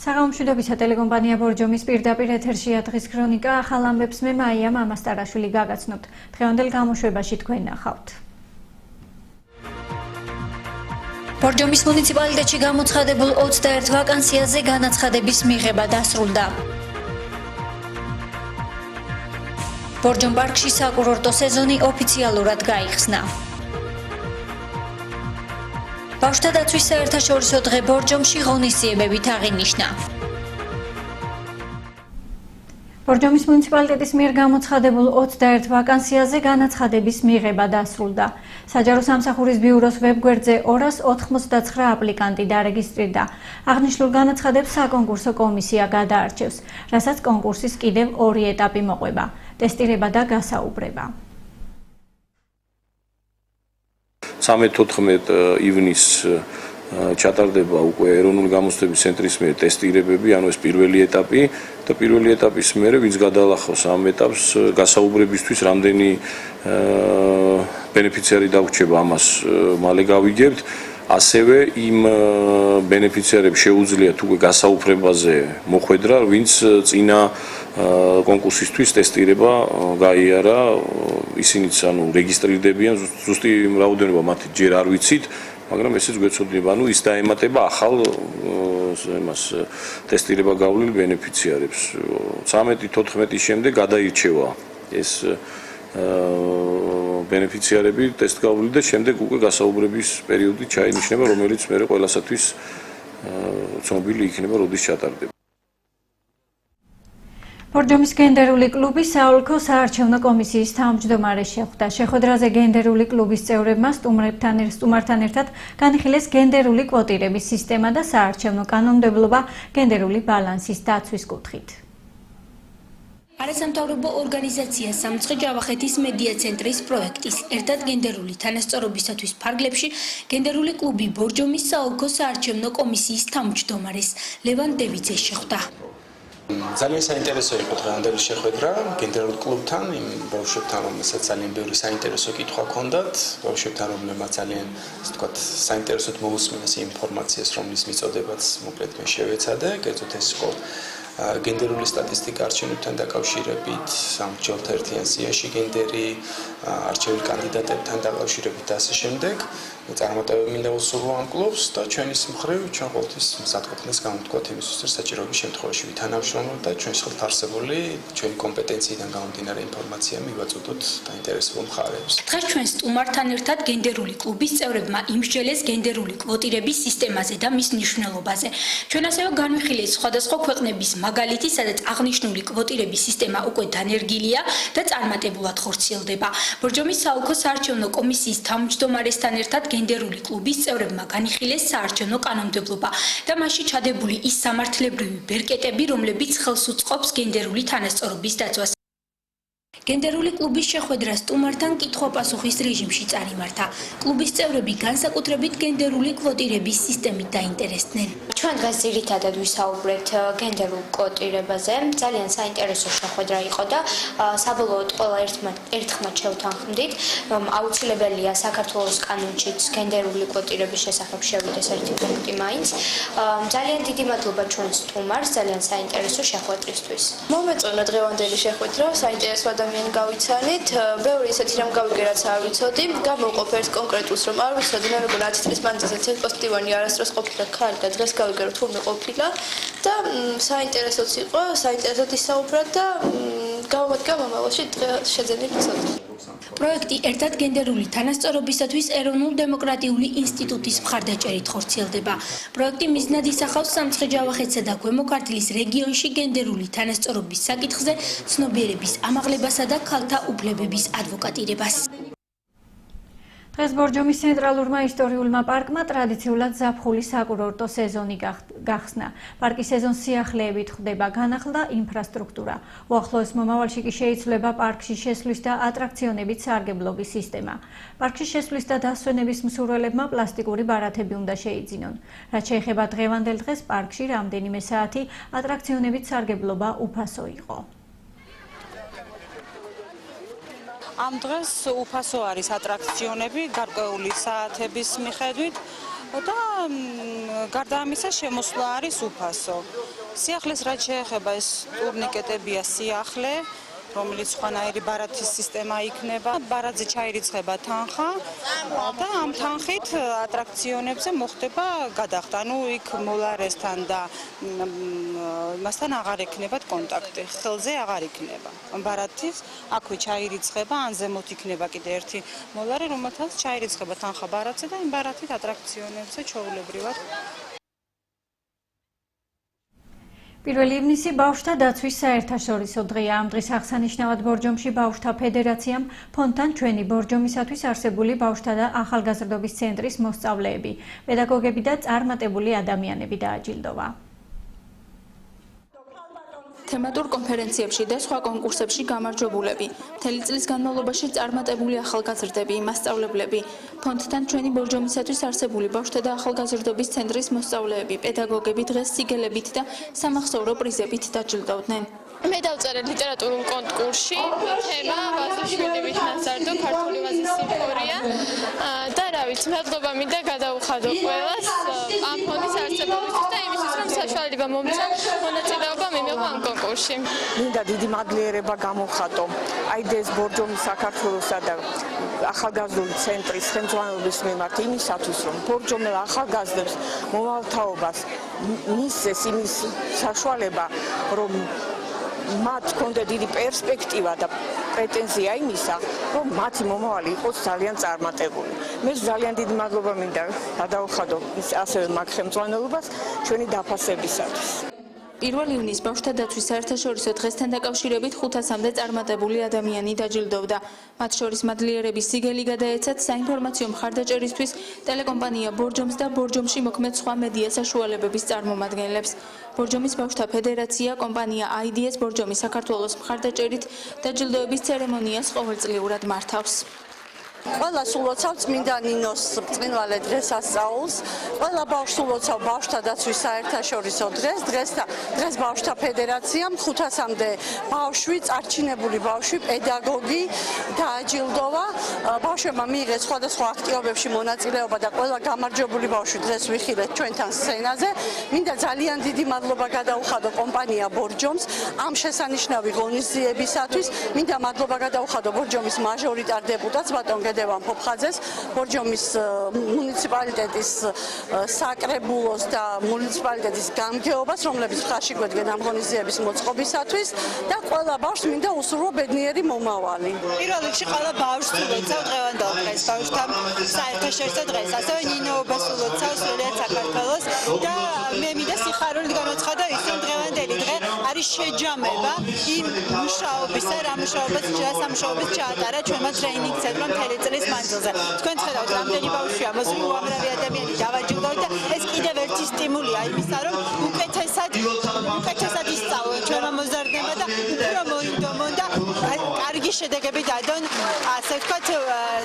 საღამომშვიდობისა ტელეკომპანია ბორჯომის პირდაპირ ეთერშია დღის ქრონიკა. ახალ ამბებს მე მაია მამასტარაშვილი გაგაცნობთ. დღევანდელ გამოშვებაში თქვენ ნახავთ. ბორჯომის მუნიციპალიტეტში გამოცხადებულ 21 ვაკანსიაზე განაცხადების მიღება დასრულდა. ბორჯომ პარკში საკურორტო სეზონი ოფიციალურად გაიხსნა. ბავშვთა დაცვის საერთაშორისო დღე ბორჯომში ღონისძიებებით აღინიშნა. ბორჯომის მუნიციპალიტეტის მიერ გამოცხადებულ 21 ვაკანსიაზე განაცხადების მიღება დასრულდა. საჯარო სამსახურის ბიუროს ვებგვერდზე 289 აპლიკანტი დარეგისტრირდა. აღნიშნულ განაცხადებს საკონკურსო კომისია გადაარჩევს, რასაც კონკურსის კიდევ 2 ეტაპი მოყვება: ტესტირება და გასაუბრება. 13-14 ივნისს ჩატარდება უკვე ეროვნული გამოცდების ცენტრის მიერ ტესტირებები, ანუ ეს პირველი ეტაპი და პირველი ეტაპის მერე ვინც გადაალახავს ამ ეტაპს გასაუბრებისთვის რამდენი ბენეფიციარი დაგვრჩება, ამას მალე გავიგებთ. ასევე იმ ბენეფიციარებს შეუძლიათ უკვე გასაუბრებაზე მოხვედრა, ვინც წინა კონკურსისთვის ტესტირება გაიარა, ისინიც ანუ რეგისტრირდებიან, ზუსტი რაოდენობა მათი ჯერ არ ვიცით, მაგრამ ესეც გვეცოდება, ანუ ის დაემატება ახალ იმას ტესტირება გავლილ ბენეფიციარებს. 13-14 შემდეგ გადაირჩევა ეს ბენეფიციარები ტესტ გავლილი და შემდეგ უკვე გასაუბრების პერიოდი ჩაინიშნება, რომელიც მერე ყველასათვის ცნობილი იქნება, როდის ჩატარდება. ბორჯომის გენდერული კლუბი საოლქო საარჩევნო კომისიის თავმჯდომარე შეხვდა. შეხვედრაზე გენდერული კლუბის წევრებმა სტუმართან ერთად განიხილეს გენდერული კვოტირების სისტემა და საარჩევნო კანონმდებლობა გენდერული ბალანსის დაცვის კუთხით. არასამთავრობო ორგანიზაცია სამცხე ჯავახეთის მედია ცენტრის პროექტის ერთად გენდერული თანასწორობისათვის ფარგლებში გენდერული კლუბი ბორჯომის საოლქო საარჩევნო კომისიის თავმჯდომარეს ლევან დევიძეს შეხვდა. ძალიან საინტერესო იყო დღევანდელი შეხვედრა გენდერულ კლუბთან, იმ ბავშვებთან, რომელსაც ძალიან ბევრი საინტერესო კითხვა ჰქონდათ, ბავშვებთან, რომლებმაც ძალიან, ასე ვთქვათ, საინტერესოდ მოусმინეს ინფორმაციას, რომლის მიწოდებაც მოკლედ მე შევეცადე, კერძოდ ეს იყო გენდერული სტატისტიკა არჩევნებთან დაკავშირებით, სამრჩეველთა ერთიან სიაში გენდერი, არჩეულ კანდიდატებთან დაკავშირებით და ასე შემდეგ. წარმატებები მინდა ვუსურვო ამ კლუბს და ჩვენის მხრივ ჩვენ ყოველთვის მზადყოფნას გამოვთქვათ იმისთვის, რომ საჭიროების შემთხვევაში ვითანამშრომლოთ და ჩვენს ხელთ არსებული ჩვენი კომპეტენციიდან გამომდინარე ინფორმაცია მივაწოდოთ დაინტერესებულ მხარეებს. დღეს ჩვენ სტუმართან ერთად გენდერული კლუბის წევრებმა იმსჯელეს გენდერული კვოტირების სისტემაზე და მის მნიშვნელობაზე. ჩვენ ასევე განვიხილეთ სხვადასხვა ქვეყნების მაგალითი, სადაც აღნიშნული კვოტირების სისტემა უკვე დანერგილია და წარმატებულად ხორციელდება. ბორჯომის საოლქო საარჩევნო კომისიის თავმჯდომარესთან ერთად გენდერული კლუბის წევრებმა განიხილეს საარჩევნო კანონმდებლობა და მასში ჩადებული ის სამართლებრივი ბერკეტები, რომლებიც ხელს უწყობს გენდერული თანასწორობის დაცვას. გენდერული კლუბის შეხვედრა სტუმართან კითხვა-პასუხის რეჟიმში წარიმართა. კლუბის წევრები განსაკუთრებით გენდერული კვოტირების სისტემით დაინტერესდნენ. ჩვენ დღეს ძირითადად ვისაუბრეთ გენდერულ კვოტირებაზე. ძალიან საინტერესო შეხვედრა იყო და საბოლოოდ ყველა ერთხმად შევთანხმდით, რომ აუცილებელია საქართველოს კანონშიც გენდერული კვოტირების შესახებ შევიდეს ერთი პუნქტი მაინც. ძალიან დიდი მადლობა ჩვენ სტუმარს ძალიან საინტერესო შეხვედრისთვის. მომეწონა დღევანდელი შეხვედრა, საინტერესო ადამიანი გავიცანით, ბევრი ისეთი რამ გავიგე, რაც არ ვიცოდი, გამოვყოფ ერთ კონკრეტულს, რომ არ ვიცოდი, მე მეგონა 10 წლის მანძილზე ცეთ პოზიტივანი არასდროს ყოფილა ქალი და დღეს გავიგე, რომ თურმე ყოფილა და საინტერესოც იყო, საინტერესოდ ისაუბრა და გავამადგა მომავალში შეძენილი ცოდნა. პროექტი ერთად გენდერული თანასწორობისათვის ეროვნულ-დემოკრატიული ინსტიტუტის მხარდაჭერით ხორციელდება. პროექტი მიზნად ისახავს სამცხე ჯავახეთსა და ქვემო ქართლის რეგიონში გენდერული თანასწორობის საკითხზე ცნობიერების ამაღლებასა და ქალთა უფლებების ადვოკატირებას. დღეს ბორჯომის ცენტრალურმა ისტორიულმა პარკმა ტრადიციულად ზაფხულის საკურორტო სეზონი გახსნა. პარკის სეზონს სიახლეებით ხვდება განახლდა ინფრასტრუქტურა. უახლოეს მომავალში კი შეიცვლება პარკში შესვლის და ატრაქციონებით სარგებლობის სისტემა. პარკში შესვლის და დასვენების მსურველებმა პლასტიკური ბარათები უნდა შეიძინონ. რაც შეეხება დღევანდელ დღეს პარკში რამდენიმე საათი ატრაქციონებით სარგებლობა უფასო იყო. ამ დღეს უფასო არის ატრაქციონები გარკვეული საათების მიხედვით. და გარდა ამისა შემოსვლა არის უფასო. სიახლეს რაც შეეხება ეს ტურნიკეტებია სიახლე, რომელიც სხვანაირი ბარათის სისტემა იქნება, ბარათზე ჩაირიცხება თანხა და ამ თანხით ატრაქციონებზე მოხდება გადახდა. ანუ იქ მოლარესთან და მასთან აღარ ექნებათ კონტაქტი, ხელზე აღარ იქნება. ბარათის აქვე ჩაირიცხება, ან ზემოთ იქნება კიდე ერთი მოლარე, რომელთაც ჩაირიცხება თანხა ბარათზე და იმ ბარათით ატრაქციონებზე ჩვეულებრივად. 1 ივნისი ბავშვთა დაცვის საერთაშორისო დღეა. ამ დღის აღსანიშნავად ბორჯომში ბავშვთა ფედერაციამ ფონდთან ჩვენი ბორჯომისათვის არსებული ბავშვთა და ახალგაზრდობის ცენტრის მოსწავლეები, პედაგოგები და წარმატებული ადამიანები დააჯილდოვა. თემატურ კონფერენციებში და სხვა კონკურსებში გამარჯვებულები, მთელი წლის განმავლობაში წარმატებული ახალგაზრდები, მასწავლებლები, ფონდთან ჩვენი ბორჯომისათვის არსებული ბავშვთა და ახალგაზრდობის ცენტრის მოსწავლეები, პედაგოგები დღეს სიგელებით და სამახსოვრო პრიზებით დაჯილდოვდნენ. მე დავწერე ლიტერატურულ კონკურსში, თემა ვაზიშვილების ნაზარდო ქართული ვაზის სიმფონია და რა ვიცი, მადლობა მინდა გადაუხადო ყველას ამ ფონდის არსებობისთვის და იმისთვის, რომ საშუალება მომცა მონაწილეობა მიმეღო ამ კონკურსში. მინდა დიდი მადლიერება გამოვხატო აიდეს ბორჯომის საქართველოსა და ახალგაზრდული ცენტრის ხელმძღვანელობის მიმართ იმისათვის, რომ ბორჯომელ ახალგაზრდებს მოვალთაობას მისცეს იმის საშუალება, რომ მათ ჰქონდათ დიდი პერსპექტივა და პრეტენზია იმისა, რომ მათი მომავალი იყოს ძალიან წარმატებული. მე ძალიან დიდი მადლობა მინდა გადაუხადო ასევე მაგ ხელმძღვანელობას ჩვენი დაფასებისათვის. 1 ივნის ბავშვთა დაცვის საერთაშორისო დღესთან დაკავშირებით 500-მდე წარმატებული ადამიანი დაჯილდოვდა. მათ შორის მადლიერების სიგელი გადაეცათ საინფორმაციო მხარდაჭერისთვის ტელეკომპანია ბორჯომს და ბორჯომში მოქმედ სხვა მედია საშუალებების წარმომადგენლებს. ბორჯომის ბავშვთა ფედერაცია, კომპანია IDS ბორჯომის საქართველოს მხარდაჭერით დაჯილდოების ცერემონიას ყოველწლიურად მართავს. ყველა სულოცავ წმინდა ნინოს ბრწყინვალე დღესასწაულს, ყველა ბავშვს სულოცავ ბავშვთა დაცვის საერთაშორისო დღეს ბავშვთა ფედერაციამ 500-მდე ბავშვი, წარჩინებული ბავშვი, პედაგოგი დააჯილდოვა. ბავშვებმა მიიღეს სხვადასხვა აქტივობებში მონაწილეობა და ყველა გამარჯვებული ბავშვი დღეს ვიხილეთ ჩვენთან სცენაზე. მინდა ძალიან დიდი მადლობა გადაუხადო კომპანია ბორჯომს ამ შესანიშნავი ღონისძიებისათვის. მინდა მადლობა გადაუხადო ბორჯომის მაჟორიტარ დეპუტატს ბატონ დევან ფოფხაძეს, ბორჯომის მუნიციპალიტეტის საკრებულოს და მუნიციპალიტეტის გამგეობას, რომლებიც ხარში გვედგენ ამ ღონისძიების მოწყობისათვის და ყველა ბავშვს მინდა უსურვო ბედნიერი მომავალი. პირველ რიგში ყველა ბავშვს ულოცავ დღევანდელ დღეს, ბავშვთა საერთაშორისო დღეს, ასევე ნინოობას ულოცავ სრულიად საქართველოს და მე მინდა სიხარული გამოცხადო ის, რომ დღევანდელი დღე არის შეჯამება იმ მუშაობისა, რა მუშაობაც სამუშაოებს ჩაატარა ჩვენმა ტრეინინგ ცენტრმა მთელი წლის მანძილზე. თქვენ ხედავთ, რამდენი ბავშვია მოსული, უამრავი ადამიანი დავაჯილდოვთ და ეს კიდევ ერთი სტიმულია იმისა, რომ უკეთესად ისწავლონ ჩვენმა მოზარდნებმა და უფრო მოინდომონ და კარგი შედეგები დადონ, ასე ვთქვათ,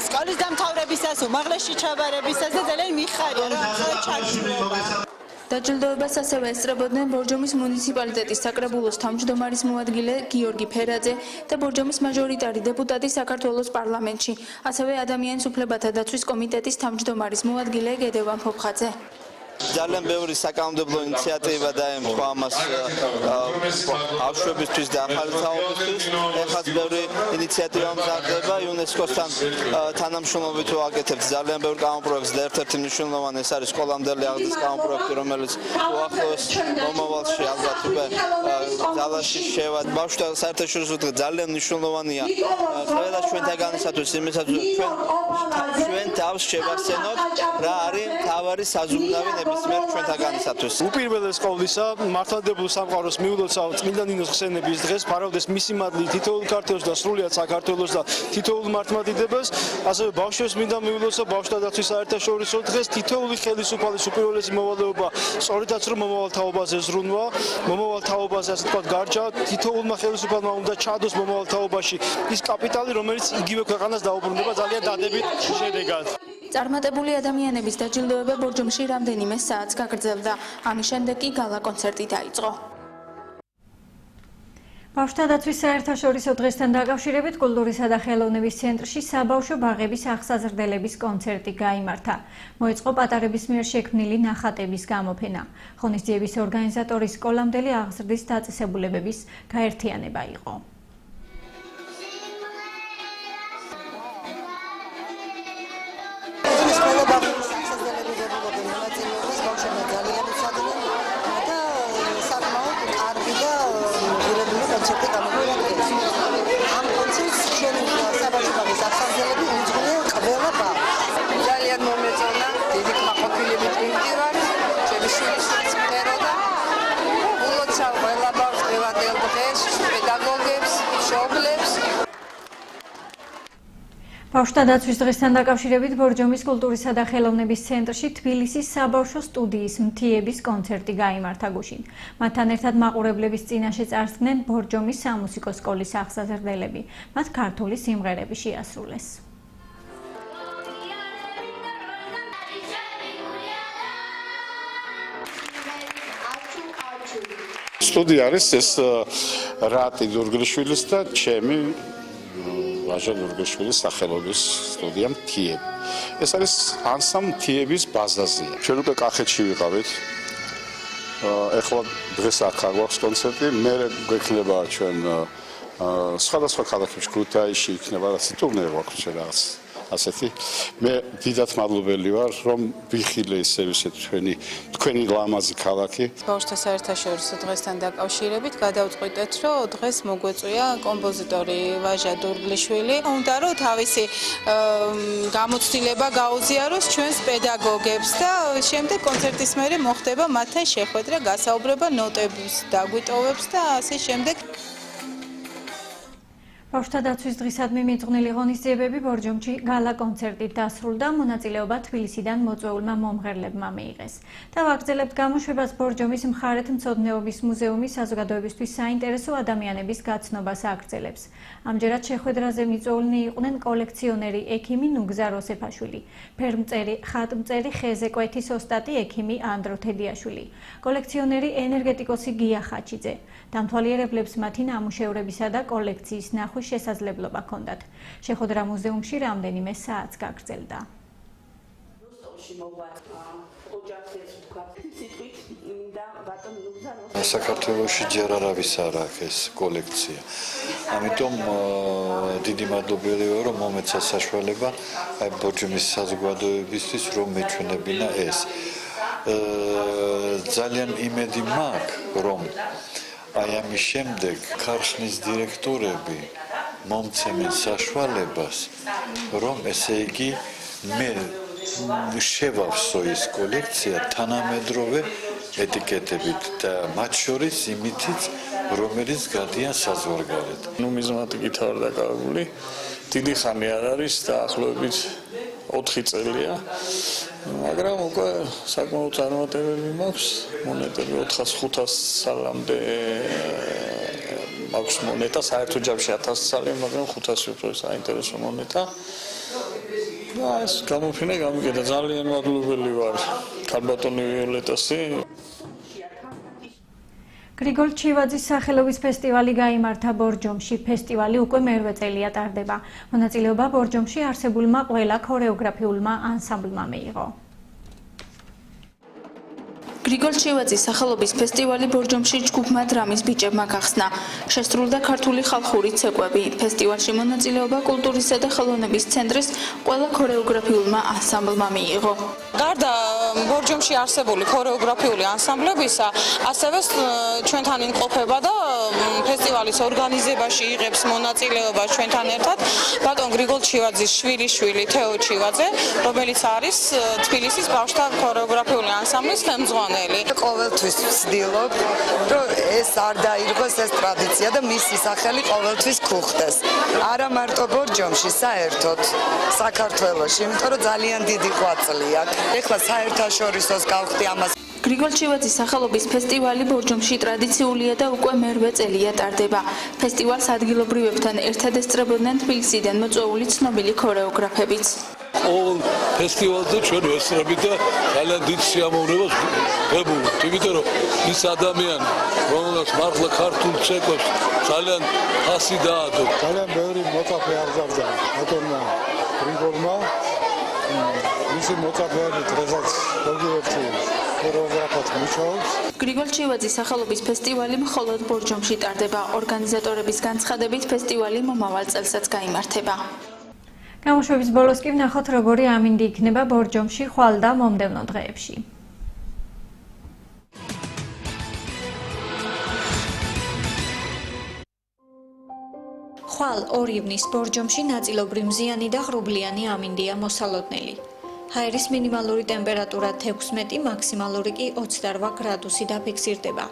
სკოლის დამთავრებისას, უმაღლესში ჩაბარებისას და ძალიან მიხარია, რომ ახლა ჩაგშურება. დაჯილდოებას ასევე ესწრებოდნენ ბორჯომის მუნიციპალიტეტის საკრებულოს თავმჯდომარის მოადგილე გიორგი ფერაძე და ბორჯომის მაჟორიტარი დეპუტატი საქართველოს პარლამენტში, ასევე ადამიანის უფლებათა დაცვის კომიტეტის თავმჯდომარის მოადგილე გედევან ფოფხაძე. ძალიან ბევრი საკანონმდებლო ინიციატივა დაემთხვა ამას ბავშვებისთვის და ახალგაზრდობისთვის. ეხლაც ბევრი ინიციატივა მზადდება იუნესკოსთან თანამშრომლობით ვაკეთებთ ძალიან ბევრ კანონპროექტს და ერთ-ერთი მნიშვნელოვანი ეს არის სკოლამდელი აღზრდის კანონპროექტი, რომელიც უახლოეს მომავალში ალბათ უკვე ძალაში შევა. ბავშვთა საერთაშორისო დღე ძალიან მნიშვნელოვანია ყველა ჩვენთაგანისათვის, იმისათვის ჩვენ თავს შევახსენოთ რა არის მთავარი საზრუნავი ნებისმიერ ჩვენთაგანისათვის. უპირველეს ყოვლისა, მართლმადიდებლურ სამყაროს მიულოცავ წმინდა ნინოს ხსენების დღეს, ფარავდეს მისი მადლი თითოეულ ქართველს და სრულიად საქართველოს და თითოეულ მართლმადიდებელს. ასევე ბავშვებს მინდა მიულოცო ბავშვთა დაცვის საერთაშორისო დღეს, თითოეული ხელისუფალის უპირველესი მოვალეობა სწორედაც რომ მომავალ თაობაზე ზრუნვა, მომავალ თაობაზე ასე ვთქვათ გარჯა, თითოეულმა ხელისუფალმა უნდა ჩადოს მომავალ თაობაში ის კაპიტალი, რომელიც იგივე ქვეყანას დაუბრუნდება ძალიან დადებით შედეგად. წარმატებული ადამიანების დაჯილდოება ბორჯომში რამდენიმე საათს გაგრძელდა. ამის შემდეგ კი გალა კონცერტი დაიწყო. ბავშვთა დაცვის საერთაშორისო დღესთან დაკავშირებით კულტურისა და ხელოვნების ცენტრში საბავშვო ბაღების აღსაზრდელების კონცერტი გაიმართა. მოეწყო პატარების მიერ შექმნილი ნახატების გამოფენა. ღონისძიების ორგანიზატორის სკოლამდელი აღზრდის დაწესებულებების გაერთიანება იყო. ძალიან მომეწონა, დიდი კმაყოფილებით ვიმტივარ, ჩემი შვილიშვილიც მღეროდა. ულოცავ ყველა ბავშვს დღევანდელ დღეს, პედაგოგებს, მშობლებს. ბავშვთა დაცვის დღესთან დაკავშირებით ბორჯომის კულტურისა და ხელოვნების ცენტრში თბილისის საბავშვო სტუდიის მთიების კონცერტი გაიმართა გუშინ. მათთან ერთად მაყურებლების წინაშე წარსდგნენ ბორჯომის სამუსიკო სკოლის აღსაზრდელები. მათ ქართული სიმღერები შეასრულეს. სტუდია არის ეს რატი დურგლიშვილის და ჩემი ვაჟა დურგლიშვილის სახელობის სტუდია მთიები. ეს არის ანსამბლ მთიების ბაზაზია. ჩვენ უკვე კახეთში ვიყავით. ეხლა დღეს აქ გვაქვს კონცერტი, მე გვექნება ჩვენ სხვადასხვა ქალაქებში, ქუთაისში იქნება რაც ტურნე გვაქვს რაღაც ასეთი. მე დიდად მადლობელი ვარ, რომ ვიხილე ისე თქვენი ლამაზი ქალაქი. ბავშვთა საერთაშორისო დღესთან დაკავშირებით გადავწყვიტეთ, რომ დღეს მოგვეწვია კომპოზიტორი ვაჟა დურგლიშვილი. უნდა რომ თავისი გამოცდილება გაუზიაროს ჩვენს პედაგოგებს და შემდეგ კონცერტის მერე მოხდება მათთან შეხვედრა, გასაუბრება ნოტების დაგვიტოვებს და ასე შემდეგ. ბავშვთა დაცვის დღისადმი მიძღვნილი ღონისძიებები ბორჯომში გალა კონცერტით დასრულდა, მონაწილეობა თბილისიდან მოწვეულმა მომღერლებმა მიიღეს. და ვაგრძელებთ გამოშვებას ბორჯომის მხარეთმცოდნეობის მუზეუმის საზოგადოებისთვის საინტერესო ადამიანების გაცნობას აგრძელებს. ამჯერად შეხვედრაზე მიწვეულნი იყვნენ კოლექციონერი ექიმი ნუგზა როსეფაშვილი, ფერმწერი, ხატმწერი ხეზე კვეთის ოსტატი ექიმი ანდრო თედიაშვილი, კოლექციონერი ენერგეტიკოსი გია ხაჩიძე. დამთვალიერებლებს მათი ნამუშევრებისა და კოლექციის ნახვის შესაძლებლობა ჰქონდათ. შეხვედრა მუზეუმში რამდენიმე საათს გაგრძელდა. საქართველოში ჯერ არავის არ აქვს ეს კოლექცია. ამიტომ დიდი მადლობელი ვარ, რომ მომეცა საშუალება აი ბორჯომის საზოგადოებისთვის რომ მეჩვენებინა ეს. ძალიან იმედი მაქვს, რომ აი ამის შემდეგ ქარხნის დირექტორები მომცემენ საშუალებას, რომ ესე იგი მე შევავსო ეს კოლექცია თანამედროვე ეტიკეტებით და მათ შორის იმითიც, რომელიც გადიან საზღვარგარეთ. ნუმიზმატიკით ვარ დაკავებული, დიდი ხანი არ არის და ახლობებით 4 წელია. მაგრამ უკვე საკმაოდ წარმატებები მაქვს, მონეტები 400-500 სალამდე მაქვს მონეტა, საერთო ჯამში 1000 სალი, მაგრამ 500 უფრო საინტერესო მონეტა. და ეს გამოფენა გამიგედა, ძალიან მადლობელი ვარ ქალბატონი ვიოლეტასი. გრიგოლ ჩივაძის სახელობის ფესტივალი გაიმართა ბორჯომში. ფესტივალი უკვე მერვე წელია ტარდება. მონაწილეობა ბორჯომში არსებულმა ყველა ქორეოგრაფიულმა ანსამბლმა მიიღო. გრიგოლ ჩივაძის სახელობის ფესტივალი ბორჯომში ჯგუფმა დრამის ბიჭებმა გახსნა. შესრულდა ქართული ხალხური ცეკვები. ფესტივალში მონაწილეობა კულტურისა და ხელოვნების ცენტრის ყველა ქორეოგრაფიულმა ანსამბლმა მიიღო. გარდა ბორჯომში არსებული ქორეოგრაფიული ანსამბლებისა, ასევე ჩვენთან იმყოფება და ფესტივალის ორგანიზებაში იღებს მონაწილეობას ჩვენთან ერთად ბატონ გრიგოლ ჩივაძის შვილიშვილი თეო ჩივაძე, რომელიც არის თბილისის ბავშვთა ქორეოგრაფიული ანსამბლის ხელმძღვანელი. ყოველთვის ვცდილობ, რომ ეს არ დაირღვეს ეს ტრადიცია და მისი სახელი ყოველთვის გუხდეს. არა მარტო ბორჯომში, საერთოდ საქართველოში, იმიტომ რომ ძალიან დიდი ღვაწლი აქვს. ეხლა საერთაშორისოს გავხდი ამას. გრიგოლ ჩივაძის სახელობის ფესტივალი ბორჯომში ტრადიციულია და უკვე მერვე წელია ტარდება. ფესტივალს ადგილობრივებთან ერთად ესწრებოდნენ თბილისიდან მოწვეული ცნობილი ქორეოგრაფებიც. ყოველ ფესტივალზე ჩვენ ვესწრებით და ძალიან დიდ სიამოვნებას ვებულობთ, იმიტომ რომ ის ადამიანი, რომელსაც მართლა ქართულ ცეკვებს ძალიან ხასი დაადო. ძალიან ბევრი მოწაფე აღზარდა ბატონმა გრიგორმა. მისი მოწაფეები დღესაც ზოგიერთ ქორეოგრაფად მუშაობს. გრიგოლ ჩივაძის სახელობის ფესტივალი მხოლოდ ბორჯომში ტარდება. ორგანიზატორების განცხადებით ფესტივალი მომავალ წელსაც გაიმართება. გამოშვების ბოლოს კი ვნახოთ, როგორი ამინდი იქნება ბორჯომში ხვალ და მომდევნო დღეებში. ხვალ 2 ივნის ბორჯომში ნაწილობრივ მზიანი და ღრუბლიანი ამინდია მოსალოდნელი. ჰაერის მინიმალური ტემპერატურა 16, მაქსიმალური კი 28 გრადუსი დაფიქსირდება.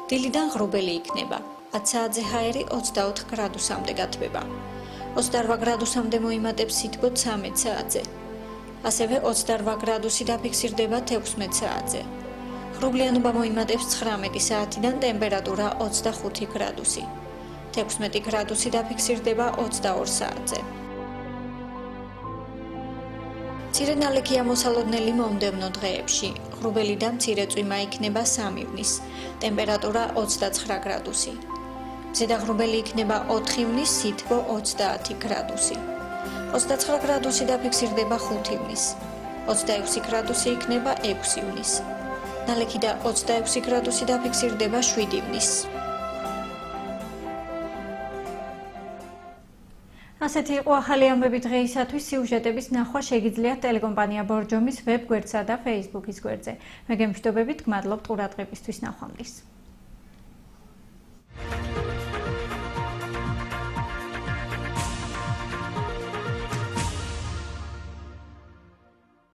დილიდან ღრუბელი იქნება. 10 საათზე ჰაერი 24 გრადუსამდე გათბება. 28 გრადუსამდე მოიმატებს სითბო 13 საათზე. ასევე 28 გრადუსი დაფიქსირდება 16 საათზე. ღრუბლიანობა მოიმატებს 19 საათიდან ტემპერატურა 25 გრადუსი. 16 გრადუსი დაფიქსირდება 22 საათზე. მცირე ნალექია მოსალოდნელი მომდევნო დღეებში. ღრუბელი და მცირე წვიმა იქნება 3 ივნის. ტემპერატურა 29 გრადუსი. მზედა ღრუბელი იქნება 4 ივნის, სითბო 30 გრადუსი. 29 გრადუსი დაფიქსირდება 5 ივნის. 26 გრადუსი იქნება 6 ივნის. ნალექი და 26 გრადუსი დაფიქსირდება 7 ივნის. ასეთი იყო ახალი ამბები დღეისათვის. სიუჟეტების ნახვა შეგიძლიათ ტელეკომპანია ბორჯომის ვებ გვერდსა და Facebook-ის გვერდზე. მე გემშვიდობებით, გმადლობთ ყურადღებისთვის, ნახვამდის.